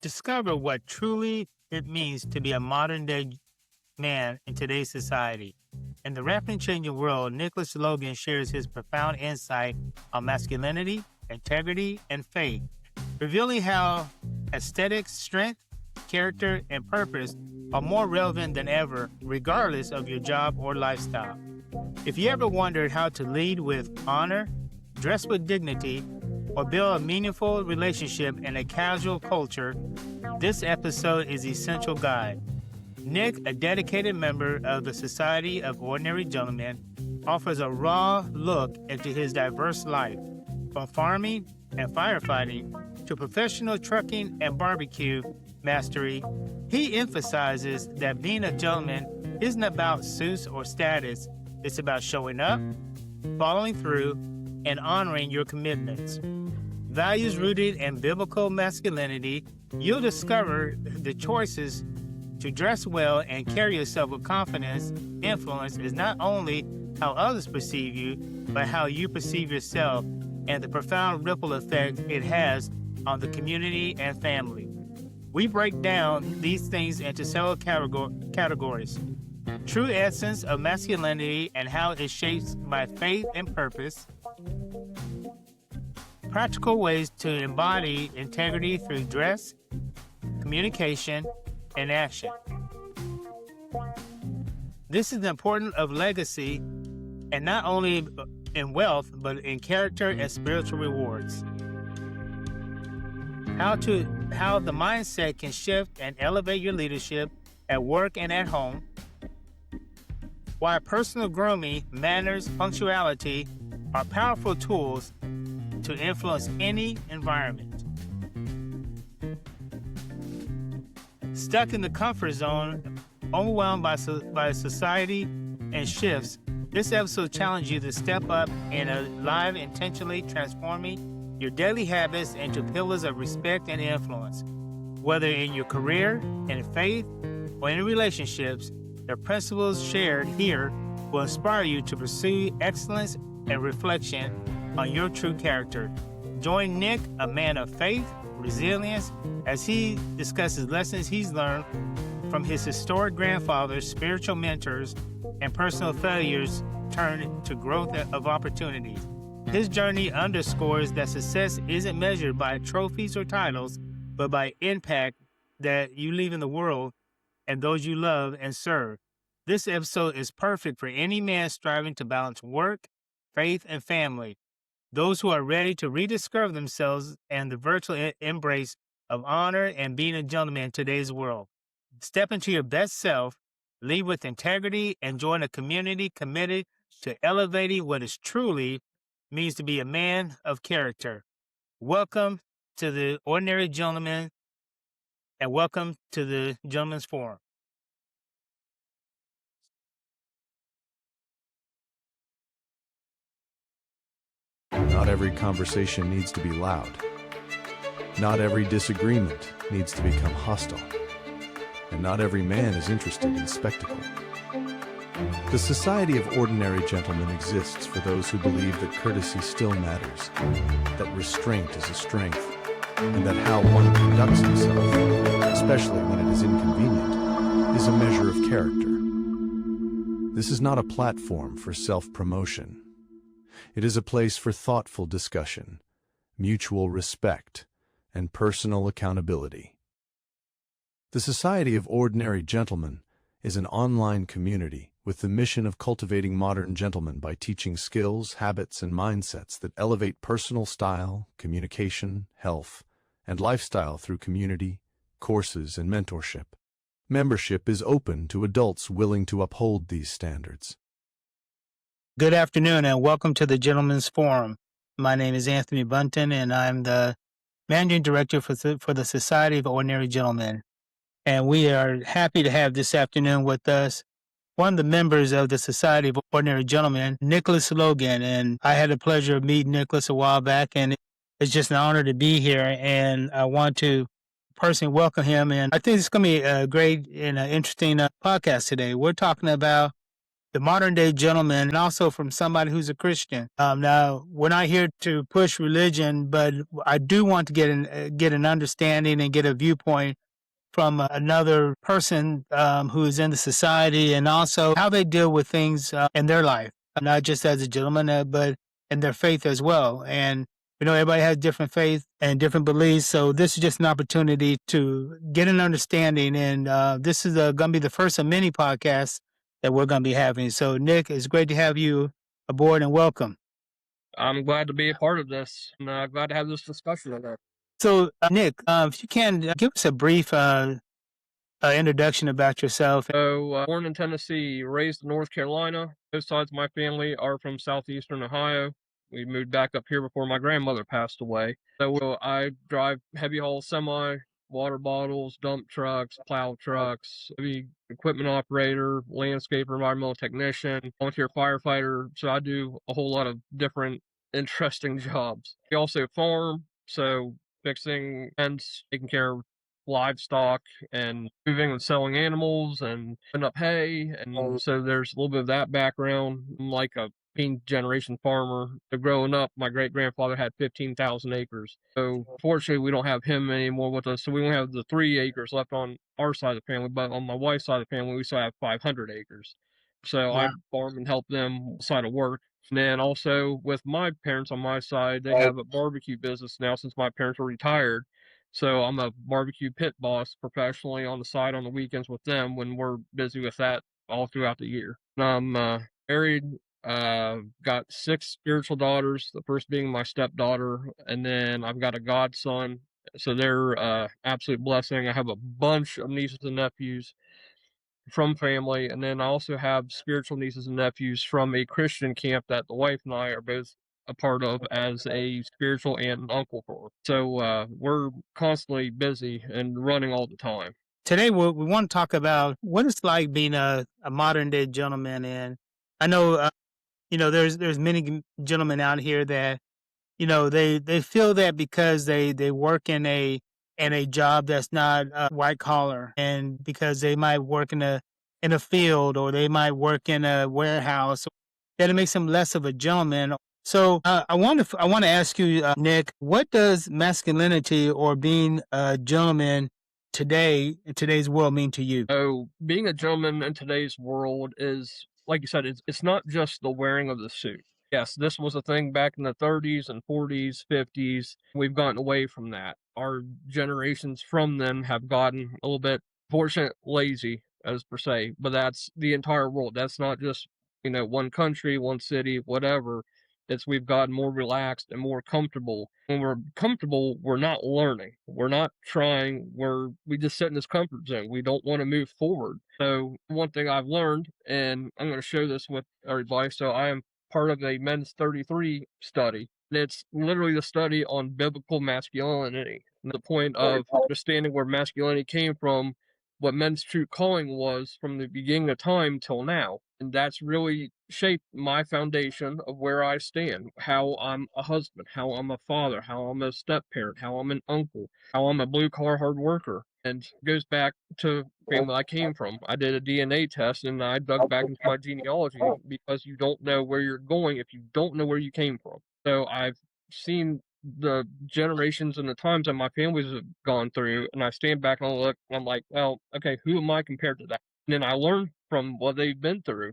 Discover what truly it means to be a modern day man in today's society. In the rapidly changing world, Logan shares his profound insight on masculinity, integrity, and faith, revealing how aesthetics, strength, character, and purpose are more relevant than ever, regardless of your job or lifestyle. If you ever wondered how to lead with honor, dress with dignity, or build a meaningful relationship in a casual culture, this episode is essential guide. Nick, a dedicated member of the Society of Ordinary Gentlemen, offers a raw look into his diverse life, from farming and firefighting to professional trucking and barbecue mastery. He emphasizes that being a gentleman isn't about suits or status. It's about showing up, following through, and honoring your commitments. Values rooted in biblical masculinity, you'll discover the choices to dress well and carry yourself with confidence. Influence is not only how others perceive you, but how you perceive yourself and the profound ripple effect it has on the community and family. We break down these things into several categories. True essence of masculinity and how it shapes by faith and purpose. Practical ways to embody integrity through dress, communication, and action. This is important of legacy, and not only in wealth, but in character and spiritual rewards. How the mindset can shift and elevate your leadership at work and at home. Why personal grooming, manners, punctuality are powerful tools to influence any environment. Stuck in the comfort zone, overwhelmed by society and shifts, this episode challenges you to step up in a live, intentionally transforming your daily habits into pillars of respect and influence. Whether in your career, in faith, or in relationships, the principles shared here will inspire you to pursue excellence and reflection on your true character. Join Nick, a man of faith, resilience, as he discusses lessons he's learned from his historic grandfathers, spiritual mentors, and personal failures turned to growth of opportunities. His journey underscores that success isn't measured by trophies or titles, but by impact that you leave in the world and those you love and serve. This episode is perfect for any man striving to balance work, faith, and family. Those who are ready to rediscover themselves and the virtual embrace of honor and being a gentleman in today's world. Step into your best self, lead with integrity, and join a community committed to elevating what it truly means to be a man of character. Welcome to the Ordinary Gentleman, and welcome to the Gentleman's Forum. Not every conversation needs to be loud. Not every disagreement needs to become hostile. And not every man is interested in spectacle. The Society of Ordinary Gentlemen exists for those who believe that courtesy still matters, that restraint is a strength, and that how one conducts himself, especially when it is inconvenient, is a measure of character. This is not a platform for self-promotion. It is a place for thoughtful discussion, mutual respect, and personal accountability. The Society of Ordinary Gentlemen is an online community with the mission of cultivating modern gentlemen by teaching skills, habits, and mindsets that elevate personal style, communication, health, and lifestyle through community, courses, and mentorship. Membership is open to adults willing to uphold these standards. Good afternoon and welcome to the Gentleman's Forum. My name is Anthony Bunton and I'm the Managing Director for the Society of Ordinary Gentlemen. And we are happy to have this afternoon with us one of the members of the Society of Ordinary Gentlemen, Logan. And I had the pleasure of meeting Nicholas a while back, and it's just an honor to be here. And I want to personally welcome him. And I think it's going to be a great and interesting podcast today. We're talking about the modern day gentleman, and also from somebody who's a Christian. Now, we're not here to push religion, but I do want to get an understanding and get a viewpoint from another person who is in the society, and also how they deal with things in their life, not just as a gentleman, but in their faith as well. And everybody has different faith and different beliefs, so this is just an opportunity to get an understanding. And this is going to be the first of many podcasts that we're going to be having. So, Nick, it's great to have you aboard, and welcome. I'm glad to be a part of this, and glad to have this discussion today. So, Nick, if you can give us a brief introduction about yourself. So, born in Tennessee, raised in North Carolina. Both sides of my family are from southeastern Ohio. We moved back up here before my grandmother passed away. So, I drive heavy haul semi, water bottles, dump trucks, plow trucks, heavy equipment operator, landscaper, environmental technician, volunteer firefighter. So, I do a whole lot of different interesting jobs. We also farm, so fixing fence, taking care of livestock and moving and selling animals and putting up hay. And so there's a little bit of that background. I'm like a 15th-generation farmer. So growing up, my great grandfather had 15,000 acres. So fortunately, we don't have him anymore with us. So we only have the 3 acres left on our side of the family. But on my wife's side of the family, we still have 500 acres. So I farm and help them side of work. And then also with my parents on my side, they have a barbecue business now since my parents were retired. So I'm a barbecue pit boss professionally on the side on the weekends with them when we're busy with that all throughout the year. And I'm married, got 6 spiritual daughters, the first being my stepdaughter, and then I've got a godson. So they're absolute blessing. I have a bunch of nieces and nephews from family, and then I also have spiritual nieces and nephews from a Christian camp that the wife and I are both a part of as a spiritual aunt and uncle for. So we're constantly busy and running all the time. Today, we want to talk about what it's like being a modern day gentleman. And I know, there's many gentlemen out here that, they feel that because they work in a job that's not white collar, and because they might work in a field, or they might work in a warehouse, that it makes them less of a gentleman. So I want to ask you, Nick, what does masculinity or being a gentleman today in today's world mean to you? So being a gentleman in today's world is, like you said, it's not just the wearing of the suit. Yes, this was a thing back in the 30s and 40s, 50s. We've gotten away from that. Our generations from then have gotten a little bit, fortunate, lazy, as per se, but that's the entire world. That's not just, one country, one city, whatever. It's we've gotten more relaxed and more comfortable. When we're comfortable, we're not learning. We're not trying. We just sit in this comfort zone. We don't want to move forward. So one thing I've learned, and I'm going to show this with everybody. So I am part of a Men's 33 study. And it's literally the study on biblical masculinity. And the point of understanding where masculinity came from, what men's true calling was from the beginning of time till now. And that's really shaped my foundation of where I stand, how I'm a husband, how I'm a father, how I'm a step parent, how I'm an uncle, how I'm a blue collar hard worker. And it goes back to the family I came from. I did a DNA test and I dug back into my genealogy because you don't know where you're going if you don't know where you came from. So I've seen the generations and the times that my families have gone through, and I stand back and I look, and I'm like, well, okay, who am I compared to that? And then I learn from what they've been through,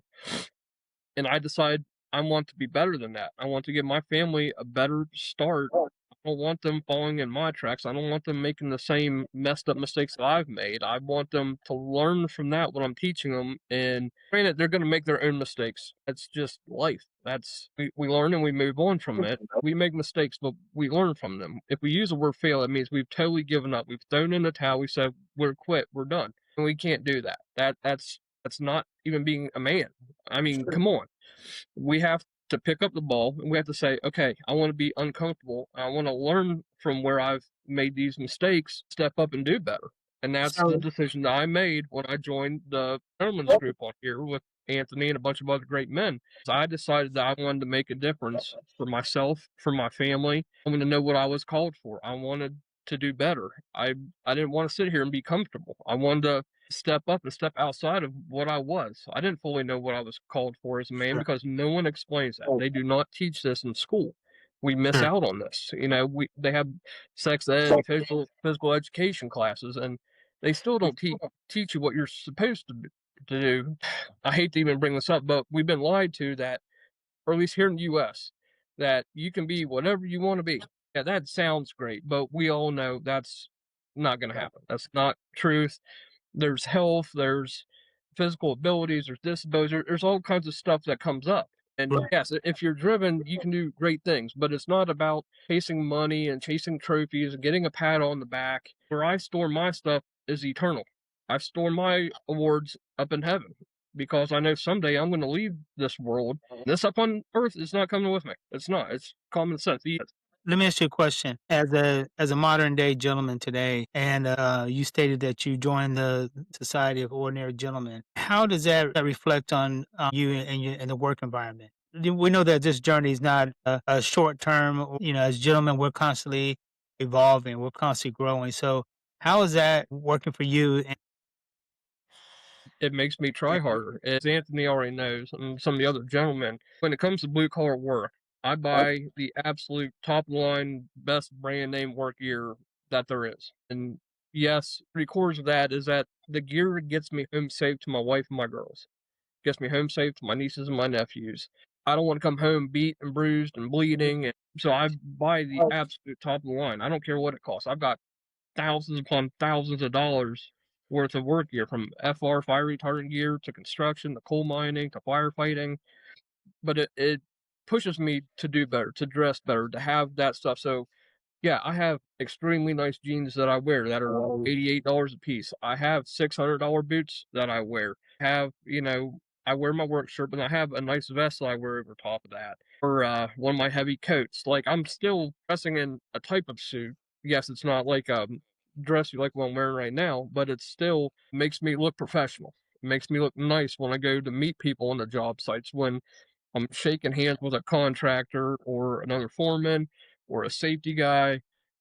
and I decide I want to be better than that. I want to give my family a better start. I don't want them falling in my tracks. I don't want them making the same messed up mistakes that I've made. I want them to learn from that what I'm teaching them. And granted, they're going to make their own mistakes. That's just life. We learn and we move on from it. We make mistakes, but we learn from them. If we use the word fail, it means we've totally given up. We've thrown in the towel. We said we're quit. We're done. And we can't do that. That's not even being a man. I mean, come on. We have to pick up the ball and we have to say, okay, I want to be uncomfortable. I want to learn from where I've made these mistakes, step up and do better. And that's the decision that I made when I joined the gentlemen's group on here with Anthony and a bunch of other great men. So I decided that I wanted to make a difference for myself, for my family. I wanted to know what I was called for. I wanted to do better. I didn't want to sit here and be comfortable. I wanted to step up and step outside of what I was. I didn't fully know what I was called for as a man Sure. because no one explains that. They do not teach this in school. We miss Sure. out on this. They have sex ed and physical education classes, and they still don't teach you what you're supposed to do. I hate to even bring this up, but we've been lied to that, or at least here in the US, that you can be whatever you want to be. Yeah, that sounds great, but we all know that's not going to happen. That's not truth. There's health, there's physical abilities, there's disabilities, there's all kinds of stuff that comes up. And Right. yes, if you're driven, you can do great things, but it's not about chasing money and chasing trophies and getting a pat on the back. Where I store my stuff is eternal. I store my awards up in heaven because I know someday I'm going to leave this world. This up on earth is not coming with me. It's not. It's common sense. Let me ask you a question. As a modern day gentleman today, and you stated that you joined the Society of Ordinary Gentlemen. How does that reflect on you and your in the work environment? We know that this journey is not a short term. As gentlemen, we're constantly evolving. We're constantly growing. So, how is that working for you? It makes me try harder. As Anthony already knows, and some of the other gentlemen, when it comes to blue collar work, I buy the absolute top line, best brand name work gear that there is. And yes, 3/4 of that is that the gear gets me home safe to my wife and my girls, gets me home safe to my nieces and my nephews. I don't want to come home beat and bruised and bleeding. And so I buy the absolute top of the line. I don't care what it costs. I've got thousands upon thousands of dollars worth of work gear, from FR fire retardant gear to construction to coal mining to firefighting. But it pushes me to do better, to dress better, to have that stuff. So yeah, I have extremely nice jeans that I wear that are $88 a piece. I have $600 boots that I wear. I wear my work shirt, but I have a nice vest that I wear over top of that. Or one of my heavy coats. Like, I'm still dressing in a type of suit. Yes, it's not like dress like what I'm wearing right now, but it still makes me look professional. It makes me look nice when I go to meet people on the job sites, when I'm shaking hands with a contractor or another foreman or a safety guy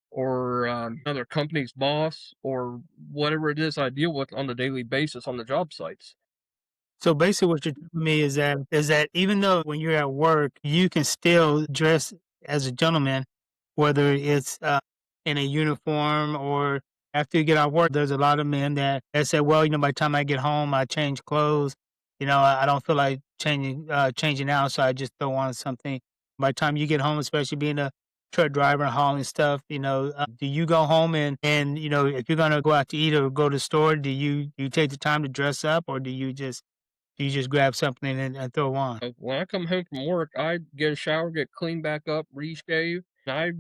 or another company's boss or whatever it is I deal with on a daily basis on the job sites. So basically, what you're telling me is that even though when you're at work, you can still dress as a gentleman, whether it's in a uniform or after you get out of work. There's a lot of men that say, "Well, by the time I get home, I change clothes. I don't feel like changing out, so I just throw on something." By the time you get home, especially being a truck driver and hauling stuff, do you go home and if you're gonna go out to eat or go to the store, do you take the time to dress up, or do you just grab something and throw on? When I come home from work, I get a shower, get cleaned back up, reshave, and I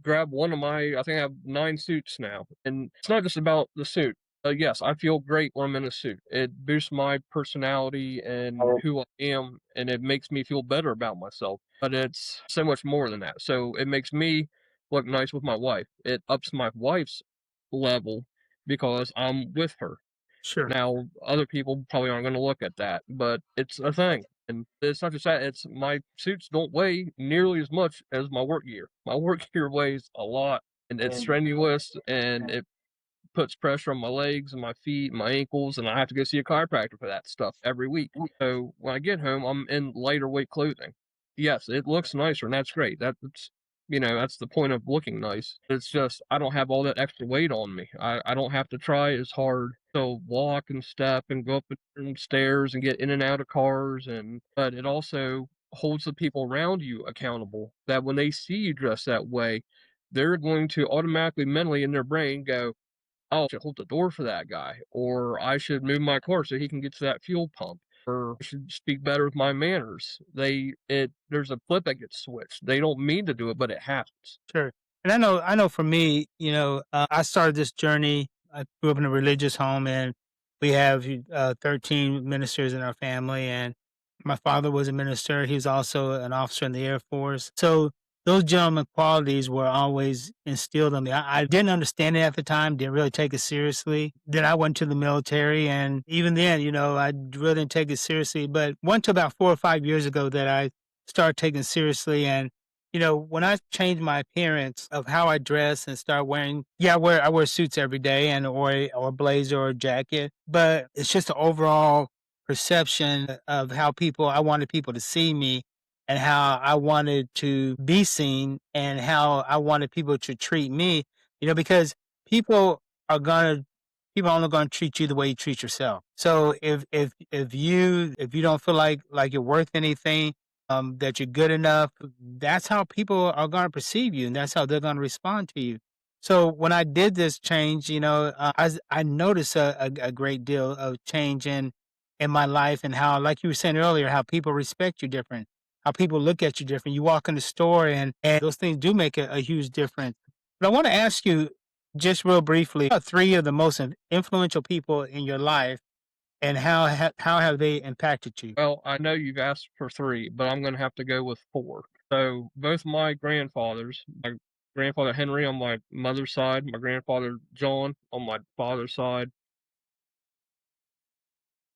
grab one of I think I have 9 suits now. And it's not just about the suit. Yes, I feel great when I'm in a suit. It boosts my personality and who I am, and it makes me feel better about myself. But it's so much more than that. So it makes me look nice with my wife. It ups my wife's level because I'm with her. Sure. Now, other people probably aren't going to look at that, but it's a thing. And it's not just that, it's my suits don't weigh nearly as much as my work gear. My work gear weighs a lot, and it's strenuous, and it puts pressure on my legs and my feet and my ankles, and I have to go see a chiropractor for that stuff every week. So when I get home, I'm in lighter weight clothing. Yes, it looks nicer, and that's great. That's the point of looking nice. It's just I don't have all that extra weight on me. I don't have to try as hard to walk and step and go up and stairs and get in and out of cars, but it also holds the people around you accountable, that when they see you dress that way, they're going to automatically mentally in their brain go, "Oh, I should hold the door for that guy," or "I should move my car so he can get to that fuel pump," or "I should speak better with my manners." There's a flip that gets switched. They don't mean to do it, but it happens. Sure. And I know for me, I started this journey. I grew up in a religious home, and we have 13 ministers in our family. And my father was a minister. He was also an officer in the Air Force. So those gentleman qualities were always instilled in me. I didn't understand it at the time, didn't really take it seriously. Then I went to the military, and even then, I really didn't take it seriously. But went to about 4 or 5 years ago that I started taking it seriously. And When I changed my appearance of how I dress and start wearing, yeah, I wear suits every day and or a blazer or a jacket, but it's just the overall perception of how I wanted people to see me and how I wanted to be seen and how I wanted people to treat me, because people are gonna people are only gonna treat you the way you treat yourself. So if you don't feel like you're worth anything, that you're good enough, that's how people are going to perceive you and that's how they're going to respond to you. So when I did this change, I noticed a great deal of change in my life and how, like you were saying earlier, how people respect you different, how people look at you different. You walk in the store and those things do make a huge difference. But I want to ask you just real briefly about three of the most influential people in your life and how have they impacted you? Well, I know you've asked for 3, but I'm gonna have to go with 4. So, both my grandfathers, my grandfather Henry on my mother's side, my grandfather John on my father's side,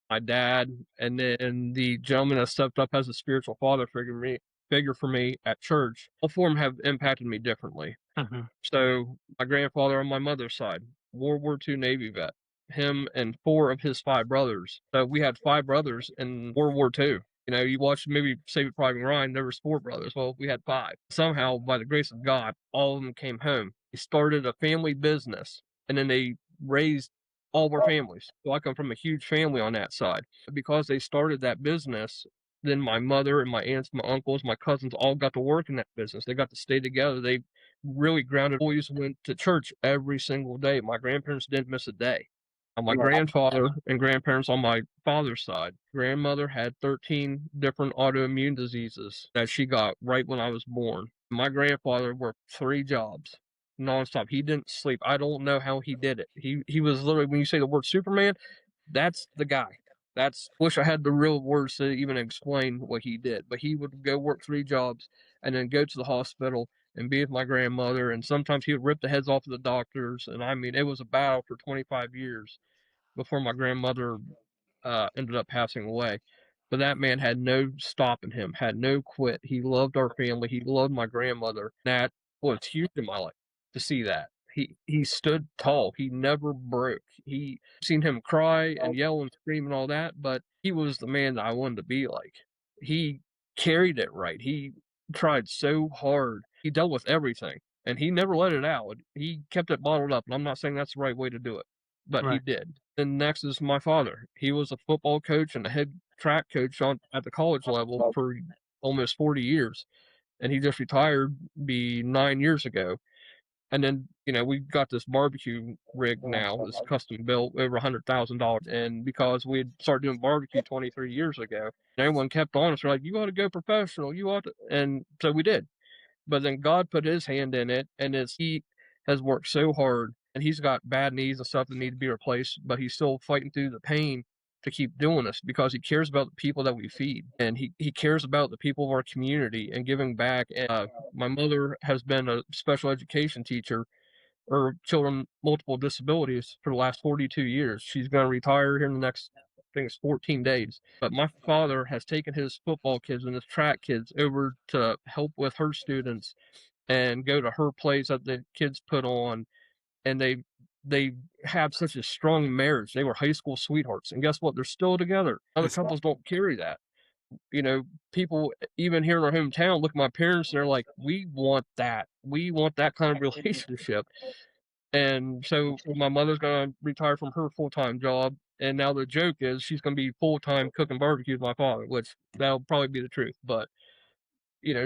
my dad, and then the gentleman that stepped up as a spiritual father figure for me at church, all 4 of 'em have impacted me differently. Mhm. So, my grandfather on my mother's side, World War II Navy vet. Him and 4 of his 5 brothers. So we had 5 brothers in World War II. You watch the movie Saving Private Ryan, there was 4 brothers. Well, we had 5. Somehow, by the grace of God, all of them came home. They started a family business, and then they raised all of our families. So I come from a huge family on that side. Because they started that business, then my mother and my aunts, my uncles, my cousins all got to work in that business. They got to stay together. They really grounded. Boys went to church every single day. My grandparents didn't miss a day. On my grandfather and grandparents on my father's side, grandmother had 13 different autoimmune diseases that she got right when I was born. My grandfather worked 3 jobs nonstop. He didn't sleep. I don't know how he did it. He was literally, when you say the word Superman, that's the guy. That's, wish I had the real words to even explain what he did. But he would go work 3 jobs and then go to the hospital and be with my grandmother. And sometimes he would rip the heads off of the doctors. And I mean, it was a battle for 25 years before my grandmother ended up passing away. But that man had no stopping him, had no quit. He loved our family. He loved my grandmother. That was huge in my life to see that. He stood tall. He never broke. He seen him cry and yell and scream and all that, but he was the man that I wanted to be like. He carried it right. He tried so hard. He dealt with everything and he never let it out. He kept it bottled up. And I'm not saying that's the right way to do it, but he Right. did. Then next is my father. He was a football coach and a head track coach at the college level for almost 40 years, and he just retired be 9 years ago. And then we've got this barbecue rig now, this custom built over $100,000, and because we had started doing barbecue 23 years ago, everyone kept on us. They're like, "You ought to go professional. You ought to," and so we did. But then God put his hand in it, and he has worked so hard, and he's got bad knees and stuff that need to be replaced, but he's still fighting through the pain to keep doing this because he cares about the people that we feed, and he cares about the people of our community and giving back. And my mother has been a special education teacher or children multiple disabilities for the last 42 years. She's going to retire here in the next, I think it's 14 days. But my father has taken his football kids and his track kids over to help with her students and go to her plays that the kids put on, and they have such a strong marriage. They were high school sweethearts, and guess what? They're still together. Other That's couples don't carry that. You know, people even here in our hometown look at my parents and they're like, "We want that. We want that kind of relationship." And so my mother's gonna retire from her full-time job, and now the joke is she's gonna be full-time cooking barbecue with my father, which that'll probably be the truth. But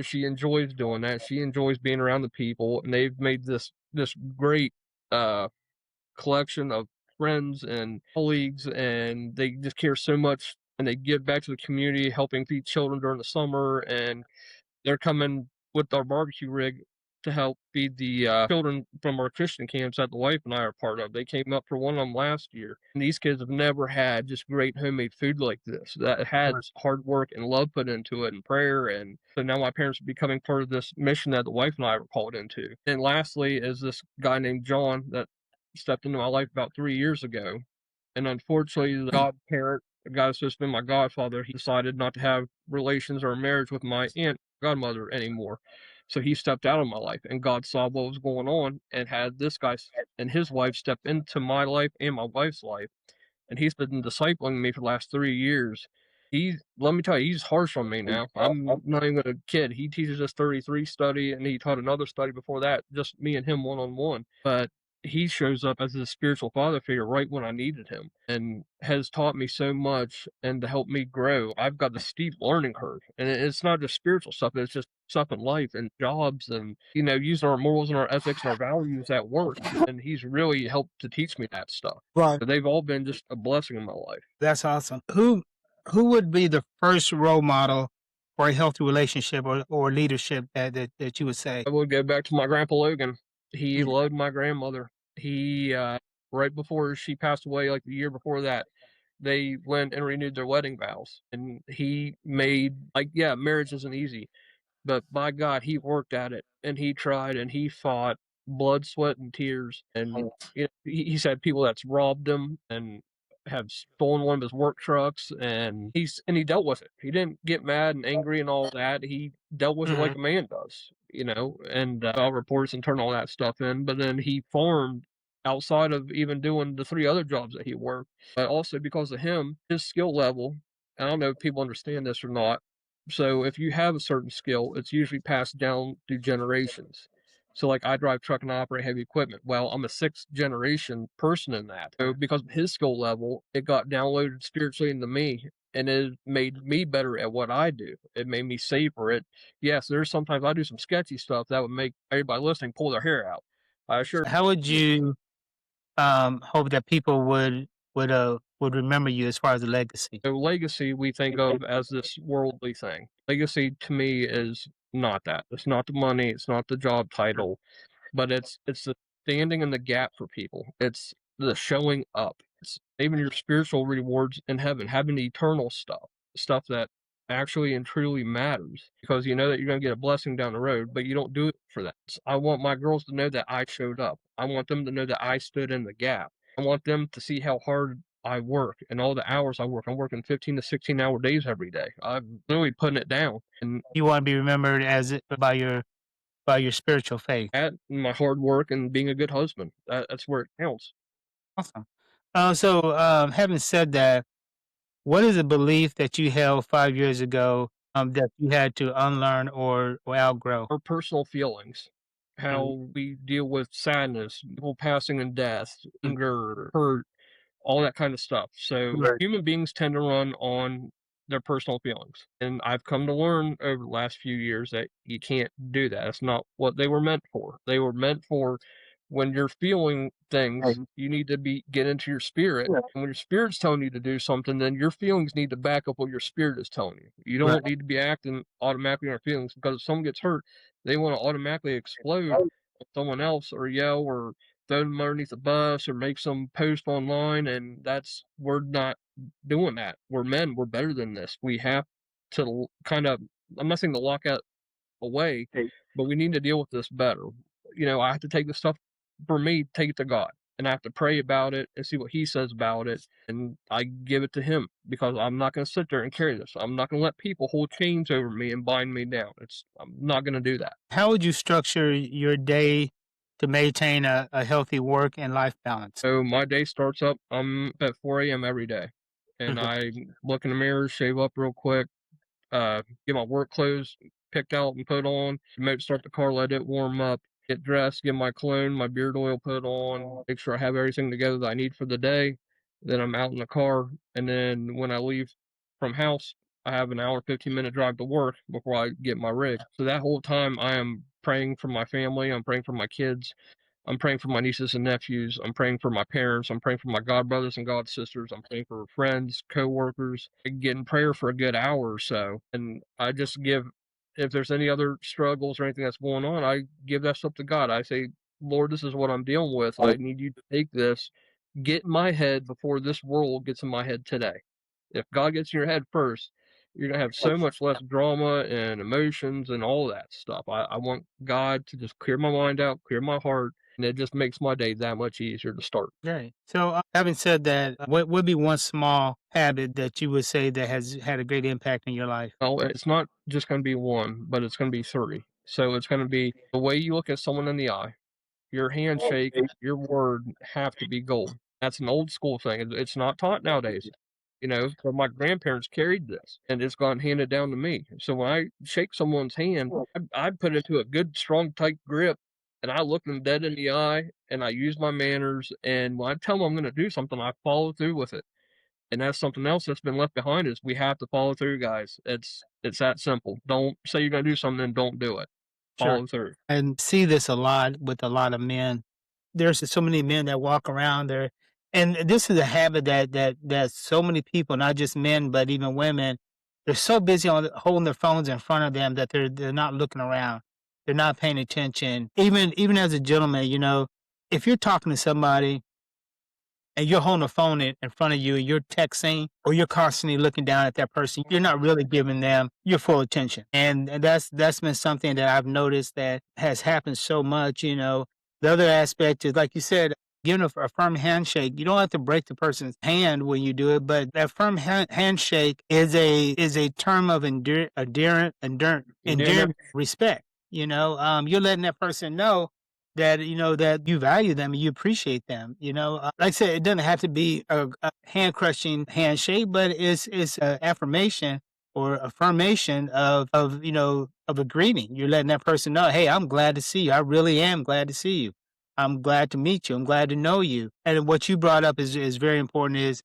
she enjoys doing that. She enjoys being around the people, and they've made this great uh collection of friends and colleagues, and they just care so much, and they give back to the community, helping feed children during the summer, and they're coming with our barbecue rig to help feed the children from our Christian camps that the wife and I are part of. They came up for one of them last year. And these kids have never had just great homemade food like this that right. has hard work and love put into it and prayer. And so now my parents are becoming part of this mission that the wife and I were called into. And lastly is this guy named John that stepped into my life about 3 years ago. And unfortunately, the godparent, the guy that's supposed to be my godfather, he decided not to have relations or marriage with my aunt godmother anymore. So he stepped out of my life, and God saw what was going on and had this guy and his wife step into my life and my wife's life, and he's been discipling me for the last 3 years. Let me tell you, he's harsh on me now. I'm not even a kid. He teaches us 33 study, and he taught another study before that, just me and him one on one. But he shows up as a spiritual father figure right when I needed him, and has taught me so much and to help me grow. I've got the steep learning curve, and it's not just spiritual stuff, it's just stuff in life and jobs and, using our morals and our ethics and our values at work. And he's really helped to teach me that stuff. Right. So they've all been just a blessing in my life. That's awesome. Who would be the first role model for a healthy relationship or leadership that you would say? I would go back to my grandpa Logan. He Mm. loved my grandmother. He right before she passed away, like the year before that, they went and renewed their wedding vows. And he made, like, yeah, marriage isn't easy, but by God, he worked at it and he tried and he fought blood, sweat, and tears. And he's had people that's robbed him and have stolen one of his work trucks, and he dealt with it. He didn't get mad and angry and all that. He dealt with it like a man does, and filed reports and turned all that stuff in. But then he farmed outside of even doing the 3 other jobs that he worked. But also because of him, his skill level. I don't know if people understand this or not. So if you have a certain skill, it's usually passed down through generations. So like I drive truck and I operate heavy equipment. Well, I'm a 6th generation person in that. So because of his skill level, it got downloaded spiritually into me, and it made me better at what I do. It made me safer. Yes, there's sometimes I do some sketchy stuff that would make everybody listening pull their hair out. I assure. How would you hope that people would remember you as far as a legacy? So legacy we think of as this worldly thing. Legacy to me is not that. It's not the money, it's not the job title, but it's the standing in the gap for people. It's the showing up. It's even your spiritual rewards in heaven, having the eternal stuff that actually and truly matters, because you know that you're going to get a blessing down the road, but you don't do it for that. I want my girls to know that I showed up. I want them to know that I stood in the gap. I want them to see how hard I work and all the hours I work. I'm working 15 to 16-hour days every day. I'm literally putting it down. And You want to be remembered by your spiritual faith. that, and my hard work and being a good husband, that's where it counts. Awesome. Having said that, what is a belief that you held 5 years ago that you had to unlearn or outgrow? Our personal feelings, how we deal with sadness, people passing and death, anger, hurt, all that kind of stuff. So Right. human beings tend to run on their personal feelings. And I've come to learn over the last few years that you can't do that. That's not what they were meant for. They were meant for when you're feeling things, you need to get into your spirit. Yeah. And when your spirit's telling you to do something, then your feelings need to back up what your spirit is telling you. You don't Right. need to be acting automatically on your feelings, because if someone gets hurt, they want to automatically explode on someone else or yell or throw them underneath the bus or make some post online, and we're not doing that. We're men. We're better than this. We have to kind of. I'm not saying to lock out away, but we need to deal with this better. I have to take this stuff for me, take it to God, and I have to pray about it and see what He says about it, and I give it to Him, because I'm not going to sit there and carry this. I'm not going to let people hold chains over me and bind me down. I'm not going to do that. How would you structure your day to maintain a healthy work and life balance? So my day starts up. I'm at 4 a.m. every day, and I look in the mirror, shave up real quick, get my work clothes picked out and put on, start the car, let it warm up, get dressed, get my cologne, my beard oil put on, make sure I have everything together that I need for the day. Then I'm out in the car, and then when I leave from house, I have an hour, 15-minute drive to work before I get my rig. So that whole time I am praying for my family, I'm praying for my kids, I'm praying for my nieces and nephews. I'm praying for my parents. I'm praying for my god brothers and god sisters. I'm praying for friends, coworkers. I get in prayer for a good hour or so. And I just if there's any other struggles or anything that's going on, I give that stuff to God. I say, Lord, this is what I'm dealing with. I need you to take this, get in my head before this world gets in my head today. If God gets in your head first, you're going to have so much less drama and emotions and all that stuff. I want God to just clear my mind out, clear my heart, and it just makes my day that much easier to start. Right. So, having said that, what would be one small habit that you would say that has had a great impact in your life? Well, it's not just going to be one, but it's going to be 3. So it's going to be the way you look at someone in the eye, your handshake, your word have to be gold. That's an old school thing. It's not taught nowadays. So my grandparents carried this, and it's gotten handed down to me. So when I shake someone's hand, I put it into a good, strong, tight grip, and I look them dead in the eye, and I use my manners. And when I tell them I'm going to do something, I follow through with it. And that's something else that's been left behind is we have to follow through, guys. It's that simple. Don't say you're going to do something and don't do it. Sure. Follow through. And see this a lot with a lot of men. There's so many men that walk around there, and this is a habit that so many people, not just men but even women, they're so busy on holding their phones in front of them that they're not looking around. They're not paying attention. Even as a gentleman, if you're talking to somebody and you're holding a phone in front of you and you're texting or you're constantly looking down at that person, you're not really giving them your full attention. And that's been something that I've noticed that has happened so much. The other aspect is, like you said, giving a firm handshake. You don't have to break the person's hand when you do it, but that firm handshake is a term of endearing respect. You're letting that person know that that you value them and you appreciate them. Like I said, it doesn't have to be a hand crushing handshake, but it's an affirmation or affirmation of a greeting. You're letting that person know, hey, I'm glad to see you. I really am glad to see you. I'm glad to meet you. I'm glad to know you. And what you brought up is very important, is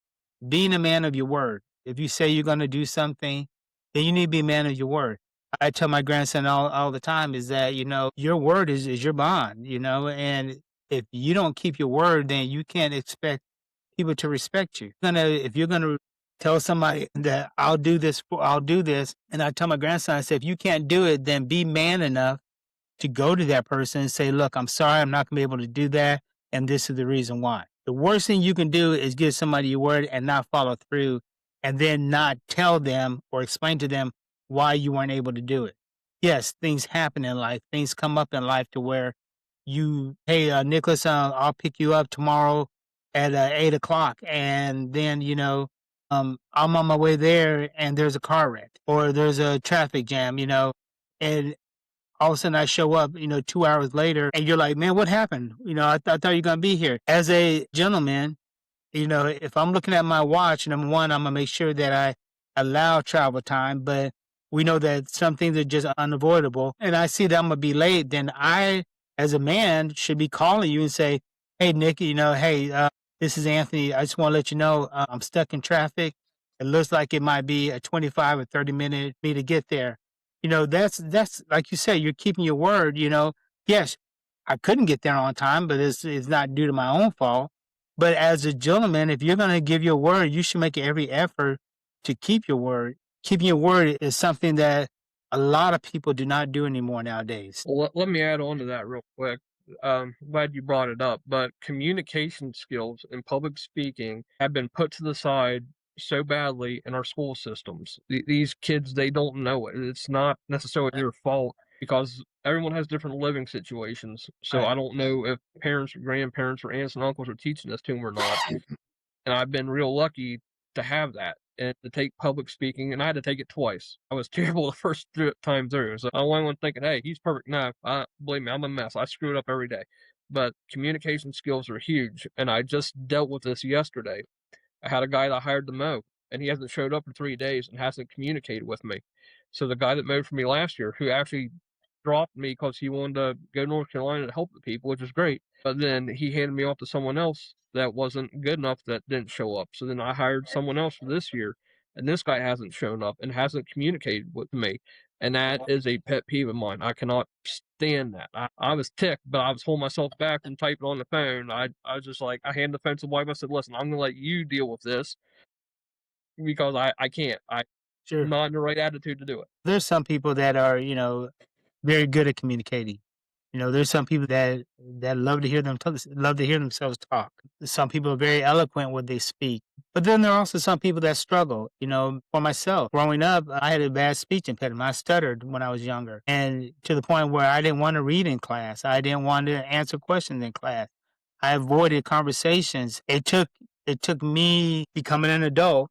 being a man of your word. If you say you're going to do something, then you need to be a man of your word. I tell my grandson all the time is that, your word is your bond, and if you don't keep your word, then you can't expect people to respect you. If you're gonna tell somebody that I'll do this, and I tell my grandson, I say, if you can't do it, then be man enough to go to that person and say, look, I'm sorry, I'm not gonna be able to do that, and this is the reason why. The worst thing you can do is give somebody your word and not follow through, and then not tell them or explain to them why you weren't able to do it. Yes, things happen in life. Things come up in life to where hey, Nickloas, I'll pick you up tomorrow at 8 o'clock. And then, I'm on my way there and there's a car wreck or there's a traffic jam, and all of a sudden I show up, 2 hours later and you're like, man, what happened? I thought you were going to be here. As a gentleman, if I'm looking at my watch, number one, I'm going to make sure that I allow travel time, but we know that some things are just unavoidable. And I see that I'm going to be late, then I, as a man, should be calling you and say, hey, Nick, hey, this is Anthony. I just want to let you know I'm stuck in traffic. It looks like it might be a 25 or 30-minute me to get there. That's like you say, you're keeping your word. Yes, I couldn't get there on time, but it's not due to my own fault. But as a gentleman, if you're going to give your word, you should make every effort to keep your word. Keeping your word is something that a lot of people do not do anymore nowadays. Well, let me add on to that real quick. Glad you brought it up, but communication skills and public speaking have been put to the side so badly in our school systems. These kids, they don't know it. It's not necessarily their fault because everyone has different living situations. So Right. I don't know if parents or grandparents or aunts and uncles are teaching this to them or not. And I've been real lucky to have that and to take public speaking, and I had to take it twice. I was terrible the first time through, so I don't want anyone thinking, hey, he's perfect. No, believe me, I'm a mess. I screw it up every day. But communication skills are huge, and I just dealt with this yesterday. I had a guy that I hired to mow, and he hasn't showed up for 3 days and hasn't communicated with me. So the guy that mowed for me last year, who actually dropped me because he wanted to go to North Carolina to help the people, which is great. But then he handed me off to someone else that wasn't good enough that didn't show up. So then I hired someone else for this year, and this guy hasn't shown up and hasn't communicated with me. And that is a pet peeve of mine. I cannot stand that. I was ticked, but I was holding myself back from typing on the phone. I was just like, I handed the phone to the wife. I said, listen, I'm going to let you deal with this because I can't. I'm Sure. not in the right attitude to do it. There's some people that are, very good at communicating. There's some people that love to hear themselves talk. Some people are very eloquent when they speak. But then there are also some people that struggle. For myself, growing up, I had a bad speech impediment. I stuttered when I was younger, and to the point where I didn't want to read in class. I didn't want to answer questions in class. I avoided conversations. It took me becoming an adult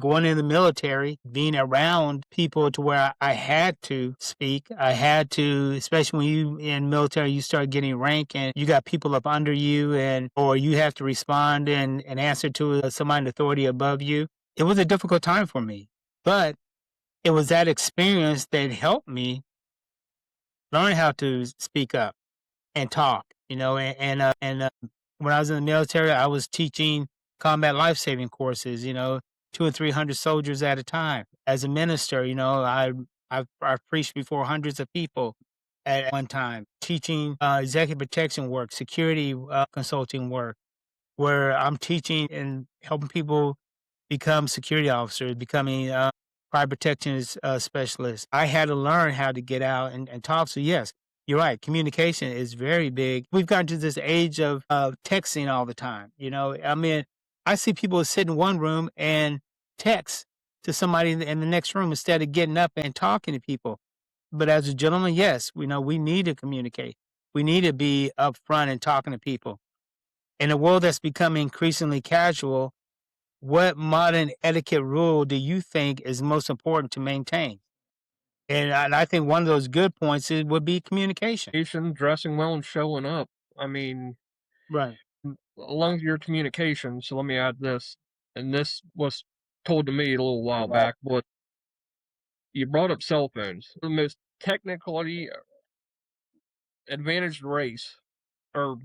going in the military, being around people to where I had to speak. I had to, especially when you in military, you start getting rank and you got people up under you or you have to respond and answer to somebody in authority above you. It was a difficult time for me, but it was that experience that helped me learn how to speak up and talk, when I was in the military, I was teaching combat life-saving courses, 2 and 300 soldiers at a time. As a minister, I've preached before hundreds of people at one time, teaching executive protection work, security consulting work, where I'm teaching and helping people become security officers, becoming fire protection specialists. I had to learn how to get out and talk. So yes, you're right. Communication is very big. We've gotten to this age of texting all the time. I mean, I see people sit in one room and text to somebody in the next room instead of getting up and talking to people. But as a gentleman, yes, we know we need to communicate. We need to be upfront and talking to people. In a world that's becoming increasingly casual, what modern etiquette rule do you think is most important to maintain? And I think one of those good points would be communication. Communication, dressing well, and showing up. I mean, Right. along with your communication, so let me add this, and this was told to me a little while back, but you brought up cell phones. The most technically advantaged race, or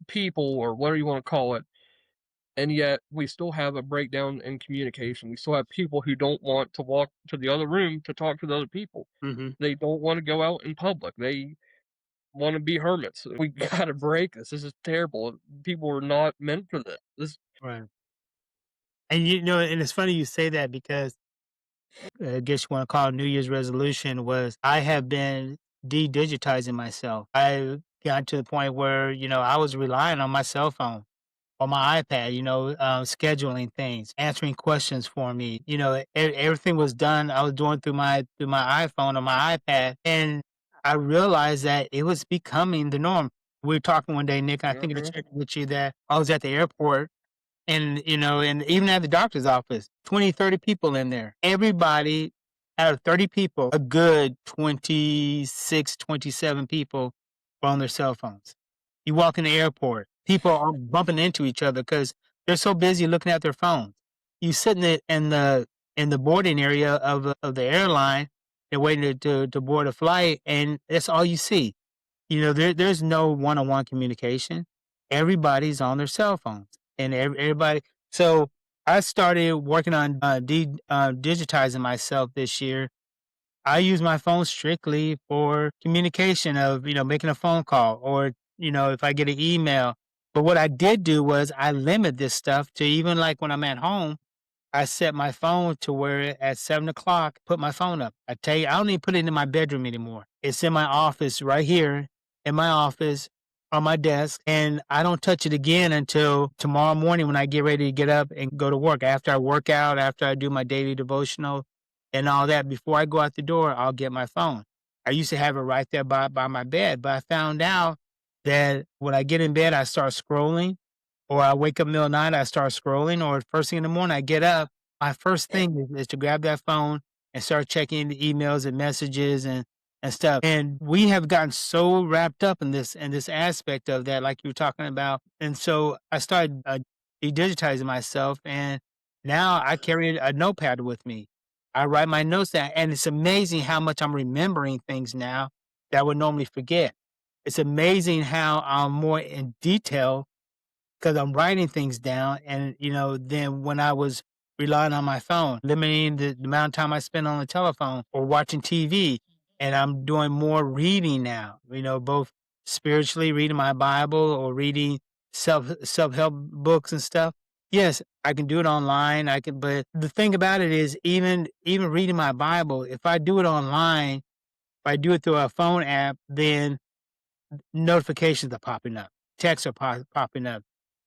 people, or whatever you want to call it, and yet we still have a breakdown in communication. We still have people who don't want to walk to the other room to talk to the other people. Mhm. They don't want to go out in public. They want to be hermits. We gotta break this. This is terrible. People are not meant for this. This Right. And it's funny you say that because I guess you want to call it New Year's resolution was I have been de-digitizing myself. I got to the point where, I was relying on my cell phone, on my iPad, scheduling things, answering questions for me. Everything was done. I was doing through my iPhone or my iPad, and I realized that it was becoming the norm. We were talking one day, Nick. I think I Mhm. checked with you that I was at the airport, and even at the doctor's office, 20, 30 people in there. Everybody out of 30 people, a good 26, 27 people were on their cell phones. You walk in the airport, people are bumping into each other because they're so busy looking at their phones. You sit in the boarding area of the airline and waiting to board a flight, and that's all you see. There's no one-on-one communication. Everybody's on their cell phones, and everybody. So I started working on digitizing myself this year. I use my phone strictly for communication of, making a phone call or, if I get an email. But what I did do was I limit this stuff to even like when I'm at home, I set my phone to where at 7 o'clock, put my phone up. I tell you, I don't even put it in my bedroom anymore. It's in my office right here in my office on my desk. And I don't touch it again until tomorrow morning when I get ready to get up and go to work. After I work out, after I do my daily devotional and all that, before I go out the door, I'll get my phone. I used to have it right there by my bed, but I found out that when I get in bed, I start scrolling or I wake up middle of the night, I start scrolling, or first thing in the morning, I get up. My first thing is to grab that phone and start checking the emails and messages and stuff. And we have gotten so wrapped up in this aspect of that, like you were talking about. And so I started digitizing myself, and now I carry a notepad with me. I write my notes down, and it's amazing how much I'm remembering things now that I would normally forget. It's amazing how I'm more in detail because I'm writing things down. And, then when I was relying on my phone, limiting the amount of time I spend on the telephone or watching TV, and I'm doing more reading now, both spiritually reading my Bible or reading self-help books and stuff. Yes, I can do it online. But the thing about it is even reading my Bible, if I do it online, if I do it through a phone app, then notifications are popping up, texts are popping up,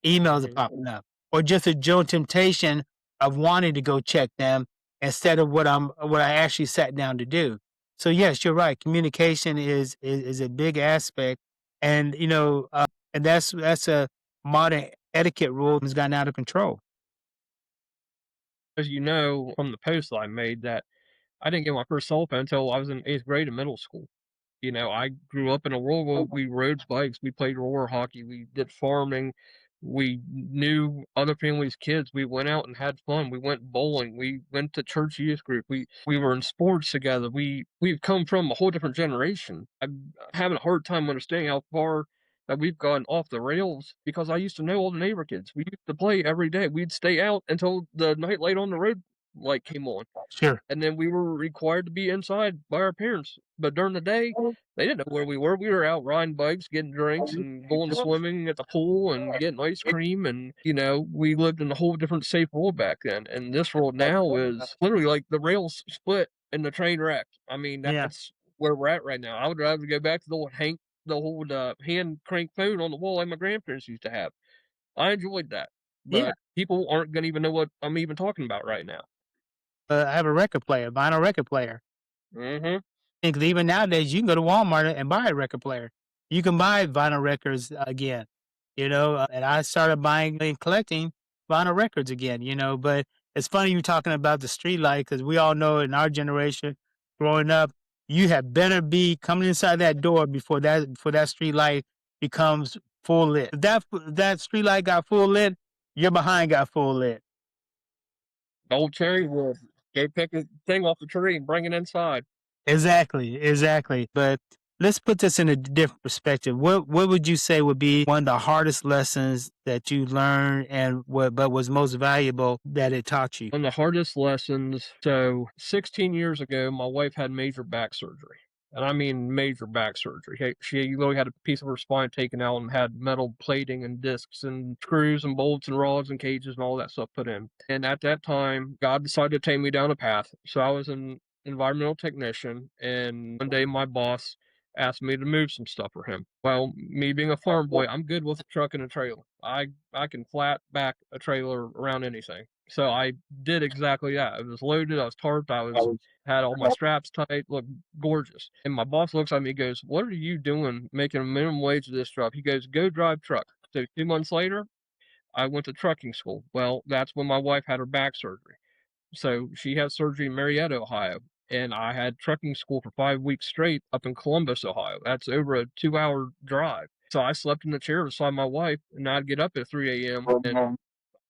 emails are Mhm. popping up, or just a general temptation of wanting to go check them instead of what I actually sat down to do. So yes, you're right. Communication is a big aspect, and and that's a modern etiquette rule has gotten out of control. As you know from the post that I made, that I didn't get my first cell phone until I was in 8th grade in middle school. I grew up in a world where we rode bikes, we played roller hockey, we did farming, we knew other families' kids, we went out and had fun, we went bowling, we went to church youth group, we were in sports together. We've come from a whole different generation. I'm having a hard time understanding how far that we've gone off the rails because I used to know all the neighbor kids. We used to play every day. We'd stay out until the night light on the road light came on, Sure. and then we were required to be inside by our parents. But during the day, they didn't know where we were. We were out riding bikes, getting drinks, and going swimming at the pool and getting ice cream. And, we lived in a whole different safe world back then. And this world now is literally like the rails split and the train wrecked. I mean, Yeah. that's where we're at right now. I would rather go back to the old hand crank phone on the wall like my grandparents used to have. I enjoyed that. Yeah. But people aren't going to even know what I'm even talking about right now. I have a record player, vinyl record player. Hmm. And 'cause even nowadays, you can go to Walmart and buy a record player. You can buy vinyl records again, and I started buying and collecting vinyl records again, but it's funny you talking about the street light because we all know in our generation growing up, you had better be coming inside that door before that street light becomes full lit. If that street light got full lit, your behind got full lit. Old cherry wood. Go pick a thing off the tree and bring it inside. Exactly, exactly. But let's put this in a different perspective. What would you say would be one of the hardest lessons that you learned and what but was most valuable that it taught you? One of the hardest lessons. So 16 years ago, my wife had major back surgery. And I mean major back surgery. She literally had a piece of her spine taken out and had metal plating and discs and screws and bolts and rods and cages and all that stuff put in. And at that time, God decided to take me down a path. So I was an environmental technician. And one day my boss asked me to move some stuff for him. Well, me being a farm boy, I'm good with a truck and a trailer. I can flat back a trailer around anything. So I did exactly that. I was loaded, I was tarped, had all my straps tight, looked gorgeous. And my boss looks at me and goes, "What are you doing making a minimum wage of this job?" He goes, "Go drive truck." So 2 months later, I went to trucking school. Well, that's when my wife had her back surgery. So she had surgery in Marietta, Ohio. And I had trucking school for 5 weeks straight up in Columbus, Ohio. That's over a 2-hour drive. So I slept in the chair beside my wife, and I'd get up at 3 a.m. and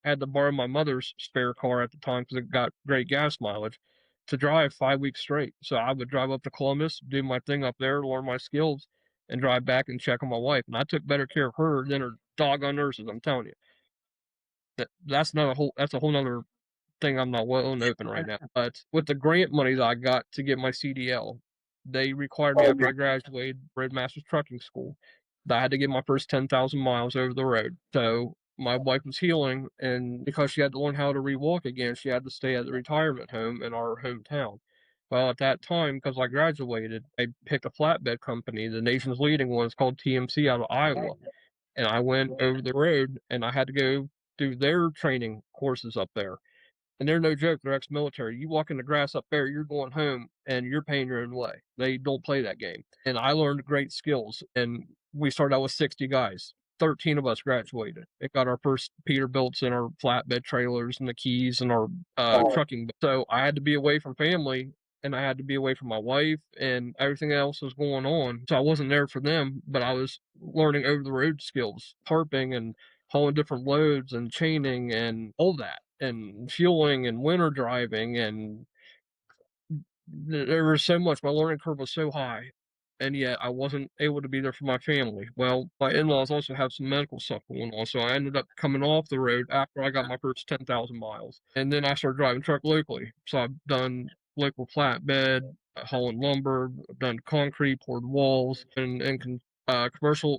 had to borrow my mother's spare car at the time because it got great gas mileage to drive 5 weeks straight. So I would drive up to Columbus, do my thing up there, learn my skills, and drive back and check on my wife. And I took better care of her than her doggone nurses. I'm telling you. That's a whole nother thing I'm not willing to open right now. But with the grant money that I got to get my CDL, they required me after I graduated Roadmasters Trucking School that I had to get my first 10,000 miles over the road. So my wife was healing, and because she had to learn how to rewalk again, she had to stay at the retirement home in our hometown. Well, at that time, because I graduated, I picked a flatbed company. The nation's leading one is called TMC out of Iowa. And I went over the road and I had to go do their training courses up there. And they're no joke, they're ex-military. You walk in the grass up there, you're going home and you're paying your own way. They don't play that game. And I learned great skills. And we started out with 60 guys. 13 of us graduated. It got our first Peterbilts and our flatbed trailers and the keys and our trucking. So I had to be away from family and I had to be away from my wife and everything else was going on. So I wasn't there for them, but I was learning over the road skills, tarping and hauling different loads and chaining and all that, and fueling and winter driving, and there was so much. My learning curve was so high, and yet I wasn't able to be there for my family. Well, my in-laws also have some medical stuff going on, so I ended up coming off the road after I got my first 10,000 miles, and then I started driving truck locally. So I've done local flatbed, hauling lumber, I've done concrete, poured walls, and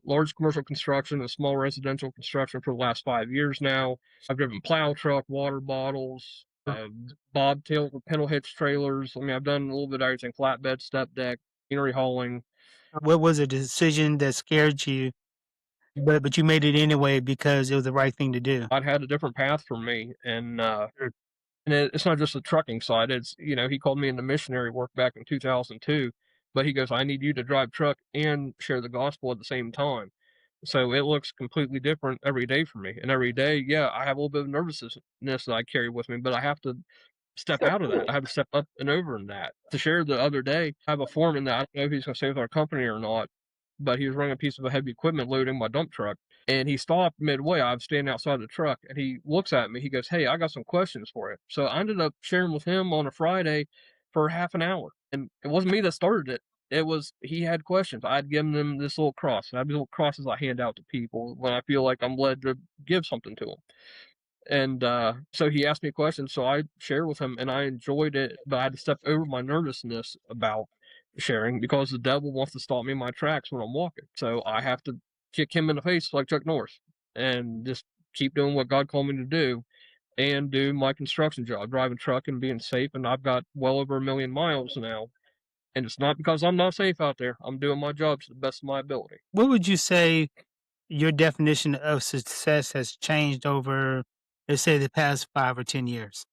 large commercial construction and small residential construction for the last 5 years now. I've driven plow truck, water bottles, bobtail or pedal hitch trailers. I mean, I've done a little bit of everything: flatbed, step deck, machinery hauling. What was a decision that scared you, but you made it anyway because it was the right thing to do? I'd had a different path for me, and Sure. it's not just the trucking side. It's he called me into missionary work back in 2002, but he goes, "I need you to drive truck and share the gospel at the same time." So it looks completely different every day for me. And every day, yeah, I have a little bit of nervousness that I carry with me, but I have to step out of that. I have to step up and over in that. To share the other day, I have a foreman that I don't know if he's going to stay with our company or not, but he was running a piece of heavy equipment loading my dump truck. And he stopped midway. I was standing outside the truck and he looks at me. He goes, "Hey, I got some questions for you." So I ended up sharing with him on a Friday for half an hour. And it wasn't me that started it. It was he had questions. I'd given him this little cross. I have these little crosses I hand out to people when I feel like I'm led to give something to them. And so he asked me questions, so I shared with him, and I enjoyed it. But I had to step over my nervousness about sharing because the devil wants to stop me in my tracks when I'm walking. So I have to kick him in the face like Chuck Norris and just keep doing what God called me to do and do my construction job, driving truck and being safe. And I've got well over 1,000,000 miles now. And it's not because I'm not safe out there. I'm doing my job to the best of my ability. What would you say your definition of success has changed over, let's say, the past 5 or 10 years?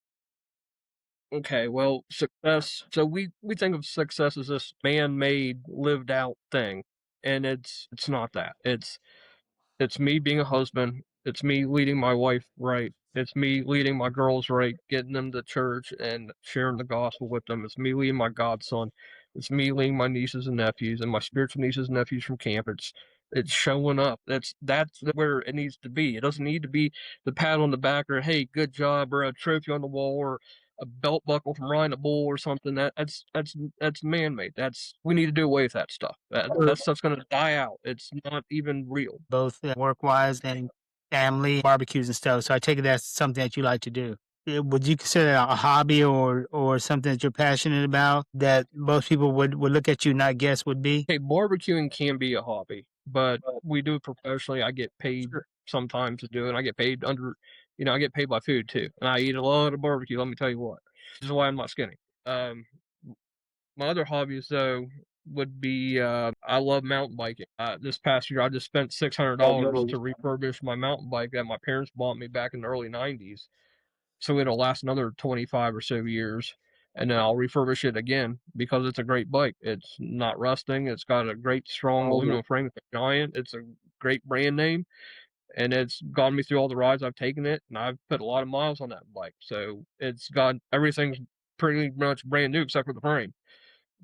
Okay, well, success. So we think of success as this man-made, lived out thing, and it's not that. It's me being a husband. It's me leading my wife right. It's me leading my girls right, getting them to church and sharing the gospel with them. It's me leading my godson. It's me leading my nieces and nephews and my spiritual nieces and nephews from camp. It's showing up. That's where it needs to be. It doesn't need to be the pat on the back or hey, good job or a trophy on the wall or a belt buckle from riding a bull or something. That's man made. We need to do away with that stuff. That stuff's gonna die out. It's not even real. Both work wise and family barbecues and stuff. So I take it that's something that you like to do. Would you consider that a hobby or something that you're passionate about that most people would look at you and not guess would be? Hey, barbecuing can be a hobby, but we do it professionally. I get paid Sure. sometimes to do it. I get paid I get paid by food too. And I eat a lot of barbecue, let me tell you what. This is why I'm not skinny. Um, my other hobbies though would be I love mountain biking. This past year I just spent $600 to refurbish my mountain bike that my parents bought me back in the early 90s. So it'll last another 25 or so years. And then I'll refurbish it again because it's a great bike. It's not rusting. It's got a great, strong aluminum frame. It's a giant. It's a great brand name. And it's gotten me through all the rides I've taken it. And I've put a lot of miles on that bike. So it's got everything's pretty much brand new except for the frame.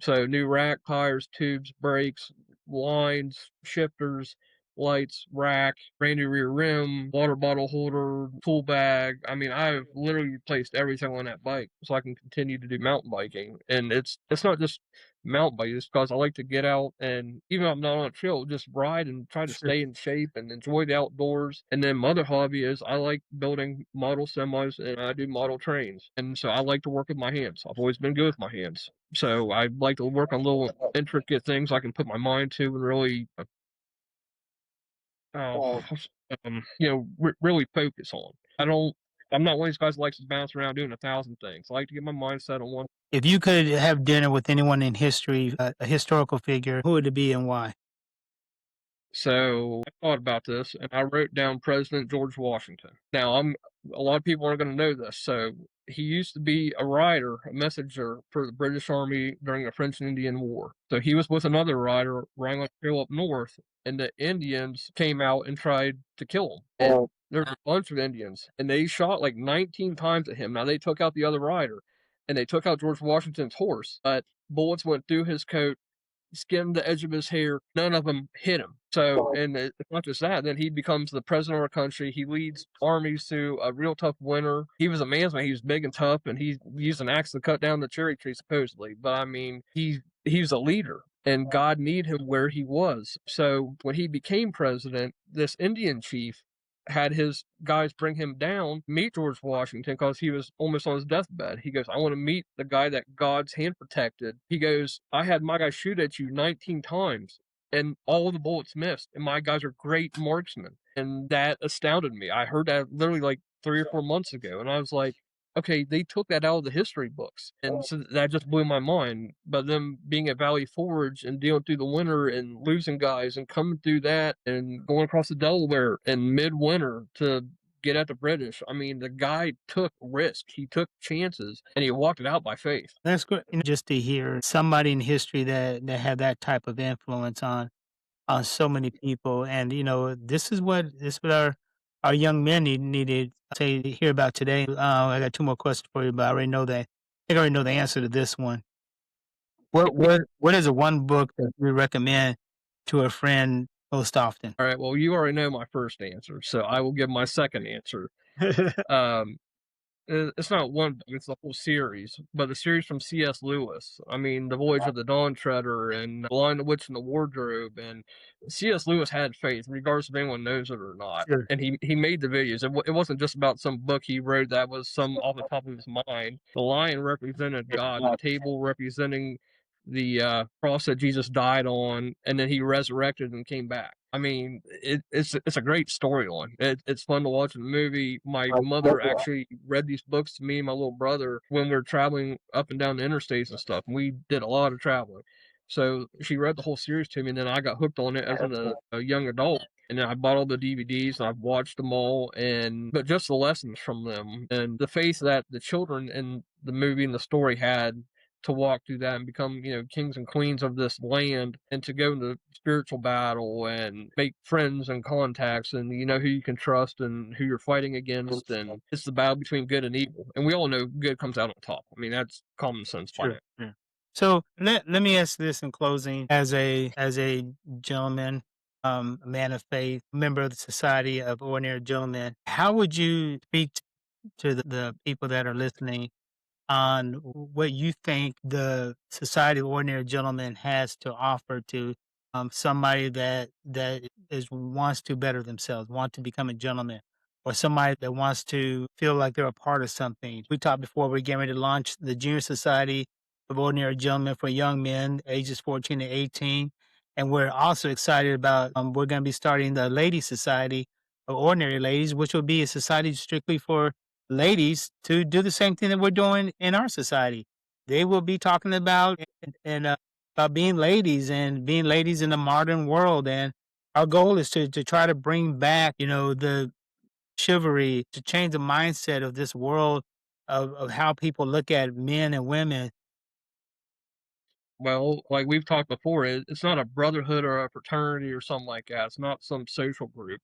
So new rack, tires, tubes, brakes, lines, shifters, lights, rack, brand new rear rim, water bottle holder, tool bag. I mean, I've literally replaced everything on that bike so I can continue to do mountain biking. And it's not just mountain biking, it's because I like to get out and even if I'm not on a trail, just ride and try to Sure. stay in shape and enjoy the outdoors. And then my other hobby is I like building model semis and I do model trains. And so I like to work with my hands. I've always been good with my hands. So I like to work on little intricate things I can put my mind to and really, uh, really focus on. I'm not one of these guys that likes to bounce around doing 1,000 things. I like to get my mind set on one. If you could have dinner with anyone in history, a historical figure, who would it be and why? So I thought about this and I wrote down President George Washington. Now a lot of people aren't going to know this. So he used to be a rider, a messenger for the British Army during the French and Indian War. So he was with another rider riding on a trail up north, and the Indians came out and tried to kill him. And there's a bunch of Indians, and they shot like 19 times at him. Now they took out the other rider, and they took out George Washington's horse, but bullets went through his coat, skimmed the edge of his hair. None of them hit him. So, and it's not just that. Then he becomes the president of our country. He leads armies through a real tough winter. He was a man's man. He was big and tough, and he used an axe to cut down the cherry tree, supposedly. But I mean, he's a leader, and God needed him where he was. So when he became president, this Indian chief had his guys bring him down, meet George Washington because he was almost on his deathbed. He goes, "I want to meet the guy that God's hand protected." He goes, "I had my guy shoot at you 19 times and all the bullets missed. And my guys are great marksmen." And that astounded me. I heard that literally like 3 or 4 months ago. And I was like, okay, they took that out of the history books. And so that just blew my mind. But them being at Valley Forge and dealing through the winter and losing guys and coming through that and going across the Delaware in midwinter to get at the British. I mean, the guy took risk. He took chances and he walked it out by faith. That's good. Just to hear somebody in history that had that type of influence on on so many people. And this is what our young men needed to hear about today. I got two more questions for you, but I already know that. I think I already know the answer to this one. What is the one book that you recommend to a friend most often? All right, well, you already know my first answer, so I will give my second answer. Um, it's not one book, it's the whole series, but the series from C.S. Lewis. I mean, The Voyage of the Dawn Treader and The Lion, the Witch, and the Wardrobe. And C.S. Lewis had faith, regardless if anyone knows it or not. Sure. And he made the videos. It wasn't just about some book he wrote that was some off the top of his mind. The lion represented God, the table representing the cross that Jesus died on, and then he resurrected and came back. I mean, it's a great storyline. It's fun to watch in the movie. My mother actually read these books to me and my little brother when we were traveling up and down the interstates and stuff. And we did a lot of traveling, so she read the whole series to me, and then I got hooked on it as a young adult. And then I bought all the DVDs and I've watched them all, and but just the lessons from them and the faith that the children in the movie and the story had to walk through that and become, kings and queens of this land, and to go into spiritual battle and make friends and contacts, and you know who you can trust and who you're fighting against, and it's the battle between good and evil. And we all know good comes out on top. I mean, that's common sense by now. Sure. So let me ask this in closing, as a gentleman, a man of faith, member of the Society of Ordinary Gentlemen, how would you speak to the people that are listening on what you think the Society of Ordinary Gentlemen has to offer to somebody that is wants to better themselves, want to become a gentleman, or somebody that wants to feel like they're a part of something. We talked before we're getting ready to launch the Junior Society of Ordinary Gentlemen for young men ages 14 to 18. And we're also excited about we're going to be starting the Ladies Society of Ordinary Ladies, which will be a society strictly for ladies to do the same thing that we're doing in our society. They will be talking about being ladies and being ladies in the modern world. And our goal is to try to bring back, the chivalry, to change the mindset of this world of how people look at men and women. Well, like we've talked before, it's not a brotherhood or a fraternity or something like that. It's not some social group.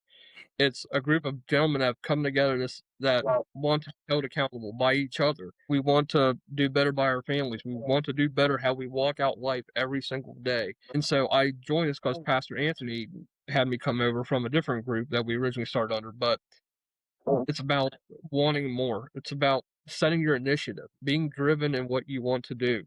It's a group of gentlemen that have come together that want to be held accountable by each other. We want to do better by our families. We want to do better how we walk out life every single day. And so I joined this because Pastor Anthony had me come over from a different group that we originally started under. But it's about wanting more. It's about setting your initiative, being driven in what you want to do.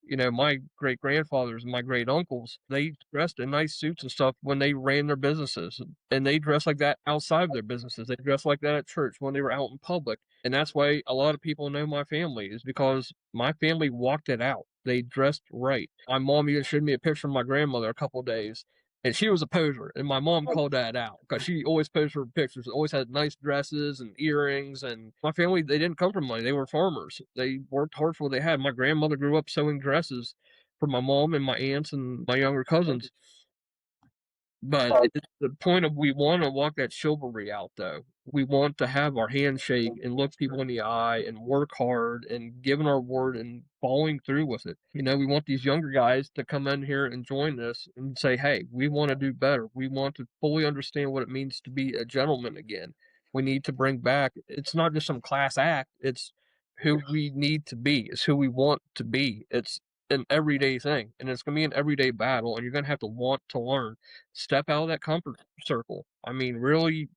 You know, my great grandfathers and my great uncles, they dressed in nice suits and stuff when they ran their businesses. And they dressed like that outside of their businesses. They dressed like that at church when they were out in public. And that's why a lot of people know my family, is because my family walked it out. They dressed right. My mom even showed me a picture of my grandmother a couple of days, and she was a poser, and my mom called that out because she always posed for pictures, always had nice dresses and earrings. And my family, they didn't come from money. They were farmers. They worked hard for what they had. My grandmother grew up sewing dresses for my mom and my aunts and my younger cousins. But it's the point of, we want to walk that chivalry out, though. We want to have our handshake and look people in the eye and work hard and giving our word and following through with it. You know, we want these younger guys to come in here and join this and say, hey, we want to do better. We want to fully understand what it means to be a gentleman again. We need to bring back, it's not just some class act, it's who we need to be, it's who we want to be. It's an everyday thing, and it's going to be an everyday battle, and you're going to have to want to learn. Step out of that comfort circle. I mean, really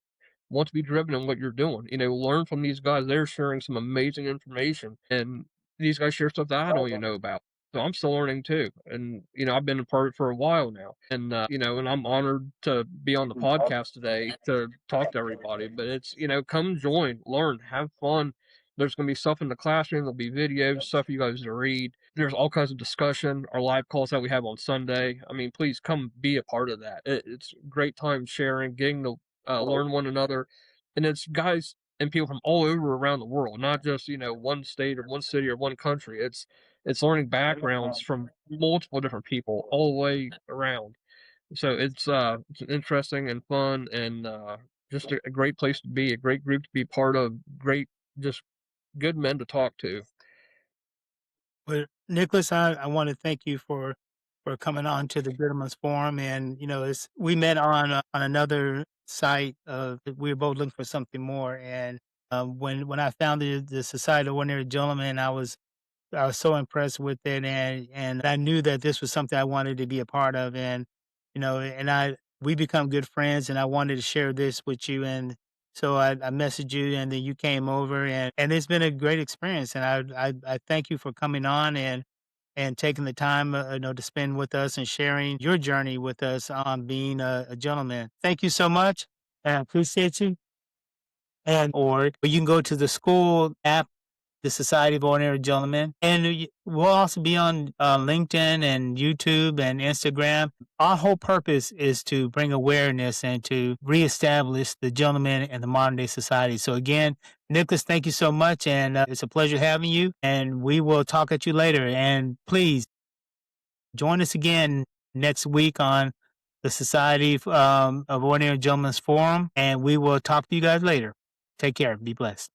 want to be driven in what you're doing. You know, learn from these guys. They're sharing some amazing information, and these guys share stuff that I don't even know about. So I'm still learning too. And, I've been a part of it for a while now. And, and I'm honored to be on the podcast today to talk to everybody. But it's, come join, learn, have fun. There's going to be stuff in the classroom. There'll be videos, stuff you guys to read. There's all kinds of discussion, our live calls that we have on Sunday. I mean, please come be a part of that. It's a great time sharing, getting to learn one another. And it's guys and people from all over around the world, not just, one state or one city or one country. It's learning backgrounds from multiple different people all the way around. So it's interesting and fun, and just a great place to be, a great group to be part of, great, just good men to talk to. But Nicholas, I want to thank you for for coming on to the Gentleman's Forum. And, we met on another site. We were both looking for something more. And when I found the Society of Ordinary Gentlemen, I was so impressed with it, and I knew that this was something I wanted to be a part of, and we become good friends, and I wanted to share this with you, and so I messaged you, and then you came over, and it's been a great experience, and I thank you for coming on and taking the time to spend with us and sharing your journey with us on being a gentleman. Thank you so much. I appreciate you. And or you can go to the school app, the Society of Ordinary Gentlemen. And we'll also be on LinkedIn and YouTube and Instagram. Our whole purpose is to bring awareness and to reestablish the gentleman in the modern day society. So again, Nicholas, thank you so much. And it's a pleasure having you. And we will talk at you later. And please join us again next week on the Society of Ordinary Gentlemen's Forum. And we will talk to you guys later. Take care. Be blessed.